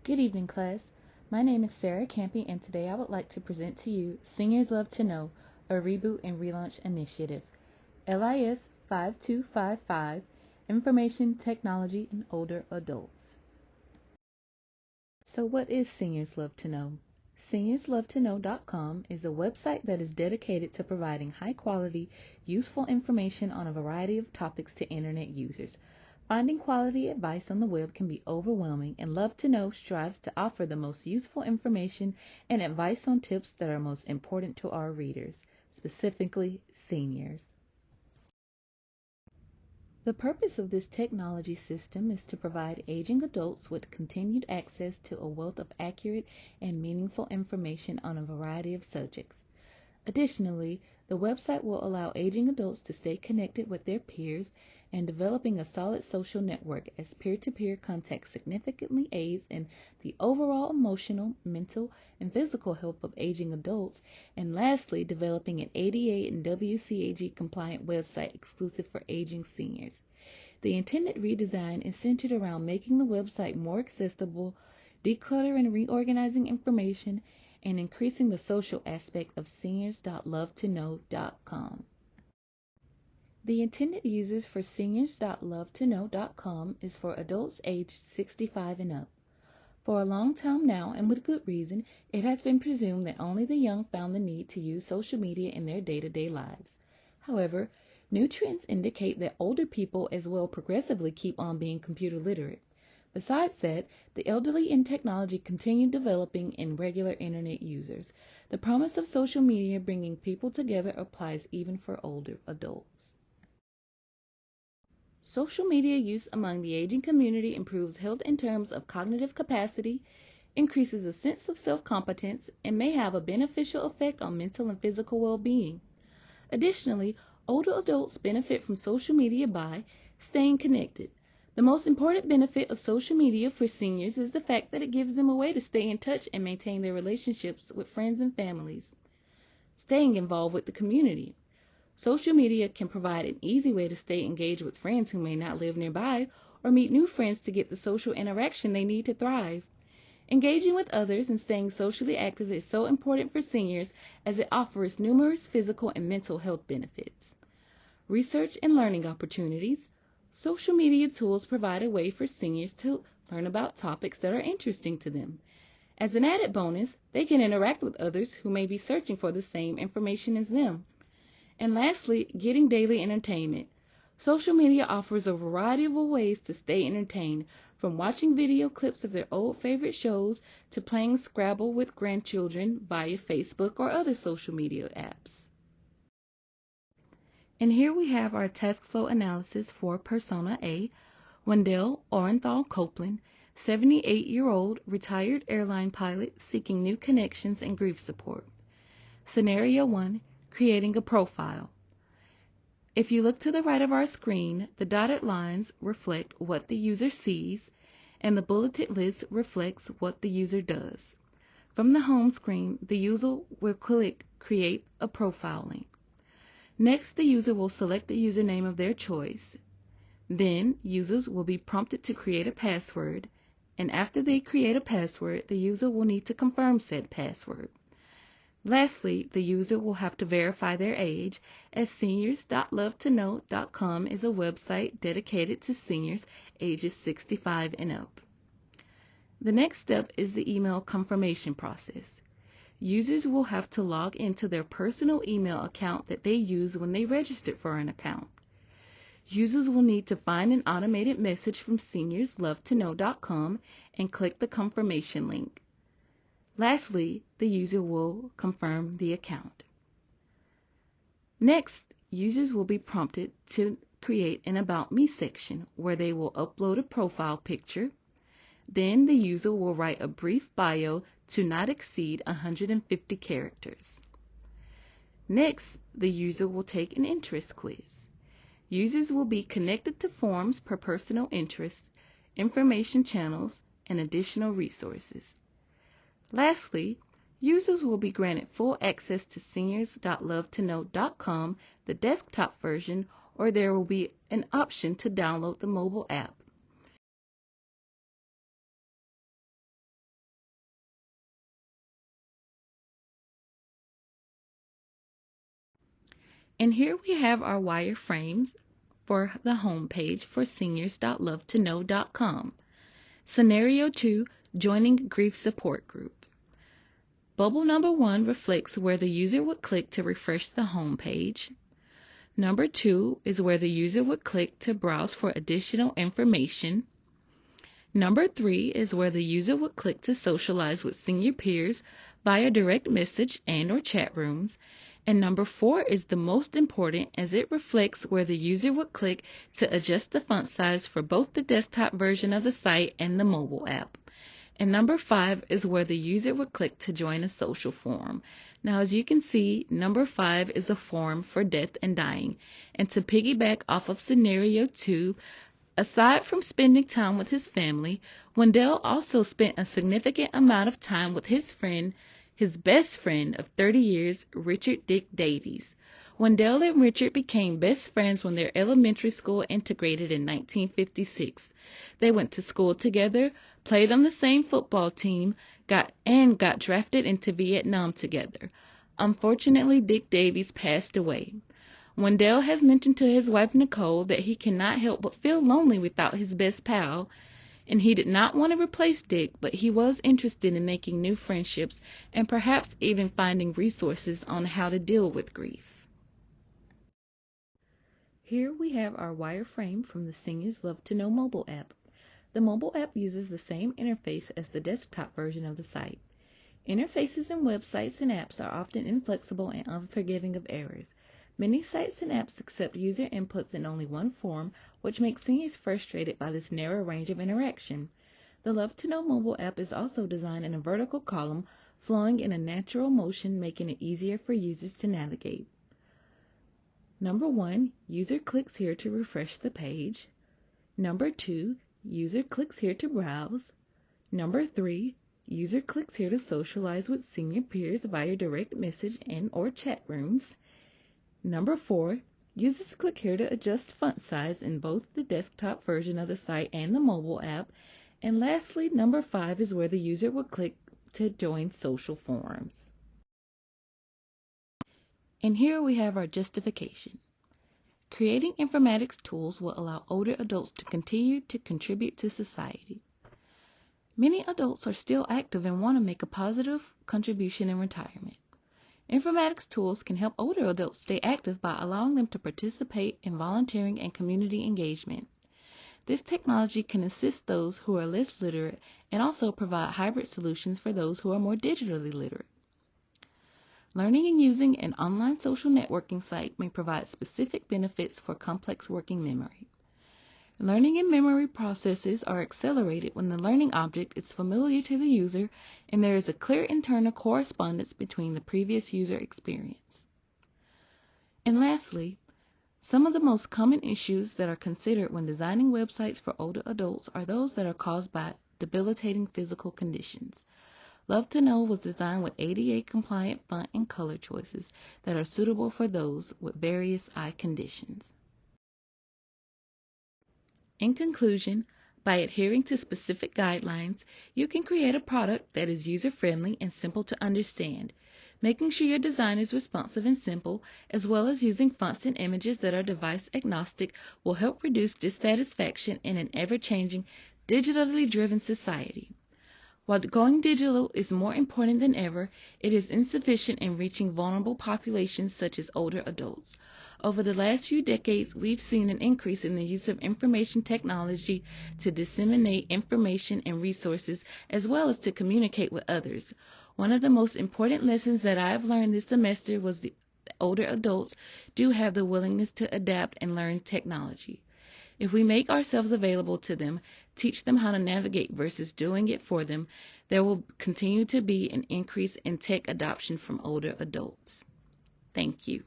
Good evening, class. My name is Sarah Campy, and today I would like to present to you Seniors Love to Know, a Reboot and Relaunch Initiative, LIS 5255, Information Technology and Older Adults. So what is Seniors Love to Know? SeniorsLoveToKnow.com is a website that is dedicated to providing high-quality, useful information on a variety of topics to Internet users. Finding quality advice on the web can be overwhelming, and Love to Know strives to offer the most useful information and advice on tips that are most important to our readers, specifically seniors. The purpose of this technology system is to provide aging adults with continued access to a wealth of accurate and meaningful information on a variety of subjects. Additionally, the website will allow aging adults to stay connected with their peers and developing a solid social network, as peer-to-peer contact significantly aids in the overall emotional, mental, and physical health of aging adults, and lastly, developing an ADA and WCAG compliant website exclusive for aging seniors. The intended redesign is centered around making the website more accessible, decluttering and reorganizing information, and increasing the social aspect of seniors.lovetoknow.com. The intended users for seniors.lovetoknow.com is for adults aged 65 and up. For a long time now, and with good reason, it has been presumed that only the young found the need to use social media in their day-to-day lives. However, new trends indicate that older people as well progressively keep on being computer literate. Besides that, the elderly and technology continue developing in regular internet users. The promise of social media bringing people together applies even for older adults. Social media use among the aging community improves health in terms of cognitive capacity, increases a sense of self-competence, and may have a beneficial effect on mental and physical well-being. Additionally, older adults benefit from social media by staying connected. The most important benefit of social media for seniors is the fact that it gives them a way to stay in touch and maintain their relationships with friends and families. Staying involved with the community. Social media can provide an easy way to stay engaged with friends who may not live nearby or meet new friends to get the social interaction they need to thrive. Engaging with others and staying socially active is so important for seniors as it offers numerous physical and mental health benefits. Research and learning opportunities. Social media tools provide a way for seniors to learn about topics that are interesting to them. As an added bonus, they can interact with others who may be searching for the same information as them. And lastly, getting daily entertainment. Social media offers a variety of ways to stay entertained, from watching video clips of their old favorite shows to playing Scrabble with grandchildren via Facebook or other social media apps. And here we have our task flow analysis for Persona A, Wendell Orenthal Copeland, 78-year-old retired airline pilot seeking new connections and grief support. Scenario 1, creating a profile. If you look to the right of our screen, the dotted lines reflect what the user sees, and the bulleted list reflects what the user does. From the home screen, the user will click Create a Profile link. Next, the user will select the username of their choice. Then, users will be prompted to create a password, and after they create a password, the user will need to confirm said password. Lastly, the user will have to verify their age, as seniors.lovetoknow.com is a website dedicated to seniors ages 65 and up. The next step is the email confirmation process. Users will have to log into their personal email account that they use when they registered for an account. Users will need to find an automated message from seniors.lovetoknow.com and click the confirmation link. Lastly, the user will confirm the account. Next, users will be prompted to create an About Me section where they will upload a profile picture. Then the user will write a brief bio to not exceed 150 characters. Next, the user will take an interest quiz. Users will be connected to forums per personal interest, information channels, and additional resources. Lastly, users will be granted full access to seniors.lovetoknow.com, the desktop version, or there will be an option to download the mobile app. And here we have our wireframes for the home page for seniors.lovetoknow.com. Scenario 2, joining grief support group. Bubble number 1 reflects where the user would click to refresh the home page. Number 2 is where the user would click to browse for additional information. Number 3 is where the user would click to socialize with senior peers via direct message and/or chat rooms. And number 4 is the most important, as it reflects where the user would click to adjust the font size for both the desktop version of the site and the mobile app. And number 5 is where the user would click to join a social forum. Now, as you can see, number 5 is a forum for death and dying. And to piggyback off of scenario 2, aside from spending time with his family, Wendell also spent a significant amount of time with his friend, his best friend of 30 years, Richard Dick Davies. Wendell and Richard became best friends when their elementary school integrated in 1956. They went to school together, played on the same football team, got drafted into Vietnam together. Unfortunately, Dick Davies passed away. Wendell has mentioned to his wife Nicole that he cannot help but feel lonely without his best pal, and he did not want to replace Dick, but he was interested in making new friendships and perhaps even finding resources on how to deal with grief. Here we have our wireframe from the Seniors Love to Know mobile app. The mobile app uses the same interface as the desktop version of the site. Interfaces in websites and apps are often inflexible and unforgiving of errors. Many sites and apps accept user inputs in only one form, which makes seniors frustrated by this narrow range of interaction. The Love to Know mobile app is also designed in a vertical column, flowing in a natural motion, making it easier for users to navigate. Number 1, user clicks here to refresh the page. Number 2, user clicks here to browse. Number 3, user clicks here to socialize with senior peers via direct message and/or chat rooms. Number 4, users click here to adjust font size in both the desktop version of the site and the mobile app. And lastly, number 5 is where the user will click to join social forums. And here we have our justification. Creating informatics tools will allow older adults to continue to contribute to society. Many adults are still active and want to make a positive contribution in retirement. Informatics tools can help older adults stay active by allowing them to participate in volunteering and community engagement. This technology can assist those who are less literate and also provide hybrid solutions for those who are more digitally literate. Learning and using an online social networking site may provide specific benefits for complex working memory. Learning and memory processes are accelerated when the learning object is familiar to the user and there is a clear internal correspondence between the previous user experience. And lastly, some of the most common issues that are considered when designing websites for older adults are those that are caused by debilitating physical conditions. Love to Know was designed with ADA-compliant font and color choices that are suitable for those with various eye conditions. In conclusion, by adhering to specific guidelines, you can create a product that is user-friendly and simple to understand. Making sure your design is responsive and simple, as well as using fonts and images that are device agnostic, will help reduce dissatisfaction in an ever-changing, digitally driven society. While going digital is more important than ever, it is insufficient in reaching vulnerable populations such as older adults. Over the last few decades, we've seen an increase in the use of information technology to disseminate information and resources, as well as to communicate with others. One of the most important lessons that I have learned this semester was that older adults do have the willingness to adapt and learn technology. If we make ourselves available to them, teach them how to navigate versus doing it for them, there will continue to be an increase in tech adoption from older adults. Thank you.